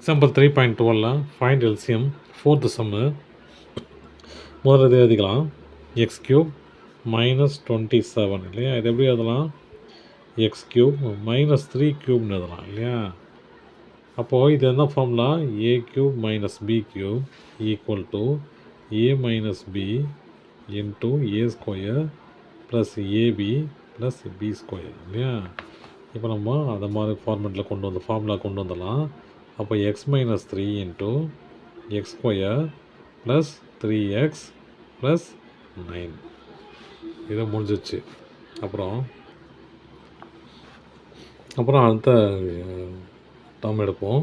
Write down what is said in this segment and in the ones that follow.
Example 3.12 find LCM fourth சம்மு. முதல்ல இது எழுதிக்கலாம். எக்ஸ் கியூப் மைனஸ் 27 இல்லையா? இது எப்படி எழுதலாம்? எக்ஸ் கியூப் மைனஸ் 3 கியூப்னு எழுதலாம் இல்லையா? அப்போது இது என்ன formula? A cube minus B cube equal to A minus B into A square plus AB plus B square இல்லையா? இப்போ நம்ம அதை மாதிரி ஃபார்மெட்டில் ஃபார்முலா கொண்டு வந்துடலாம். அப்போ X minus 3 into X square plus 3x plus 9 இதை முடிஞ்சிச்சு. அப்புறம் அடுத்த டேர்ம் எடுப்போம்.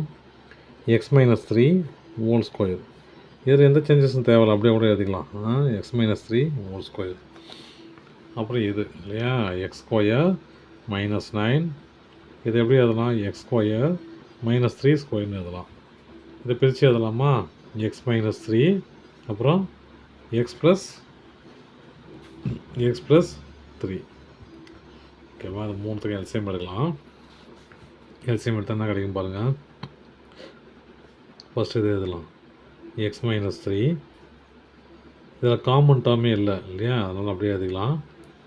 X minus 3 whole square. இதில் எந்த சேஞ்சஸும் தேவையில்லை, அப்படியே கூட எழுதிக்கலாம். X minus 3 whole square. அப்புறம் இது இல்லையா? X square minus 9. இது எப்படி எழுதலாம்? எக்ஸ் ஸ்கொயர் மைனஸ் 3 ஸ்கொயர்னு எழுதலாம். இதை பிரித்து எழுதலாமா? எக்ஸ் மைனஸ் 3 அப்புறம் எக்ஸ் ப்ளஸ் 3. ஓகேவா? அது மூணுத்துக்கு எல்சிஎம் எடுக்கலாம். எல்சிஎம் எடுத்தால் என்ன கிடைக்கும் பாருங்கள். ஃபஸ்ட்டு இது எழுதலாம். எக்ஸ் மைனஸ் 3 இதில் காமன் டேர்மே இல்லை இல்லையா? அதனால் அப்படியே எழுதிக்கலாம்.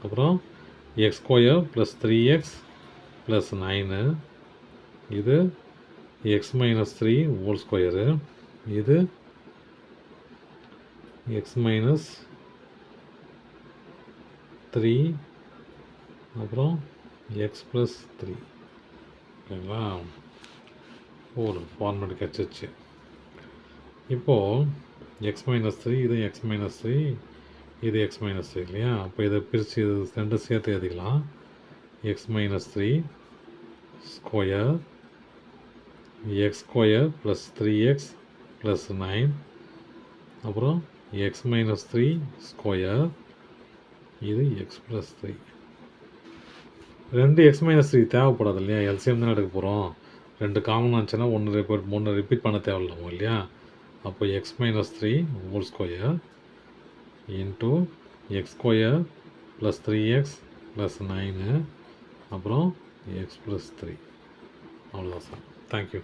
அப்புறம் X square plus 3x plus 9. இது எக்ஸ் மைனஸ் 3 ஹோல் ஸ்கொயரு. இது எக்ஸ் மைனஸ் 3 அப்புறம் எக்ஸ் ப்ளஸ் 3. ஓகேங்களா? ஒரு ஃபார்மேட் கிடச்சிச்சு. இப்போது எக்ஸ் மைனஸ் 3 இது எக்ஸ் மைனஸ் 3 இது எக்ஸ் மைனஸ் 3 இல்லையா? அப்போ இதை பிரித்து இது ரெண்டு சேர்த்து எழுதிக்கலாம். X minus 3 square X square plus 3x plus 9 அப்புறம் எக்ஸ் மைனஸ் 3 ஸ்கொயர் இது எக்ஸ் ப்ளஸ் 3. ரெண்டு எக்ஸ் மைனஸ் 3 தேவைப்படாது இல்லையா? எல்சிஎம் தான் எடுக்க போகிறோம். ரெண்டு காமன் ஆச்சுன்னா ஒன்று ரிப்பீட் பண்ண தேவையில்லை இல்லையா? அப்போ X minus 3 whole square into X square plus 3x plus 9 அப்புறம் எக்ஸ் ப்ளஸ் 3. அவ்வளோதான் சார். தேங்க்யூ.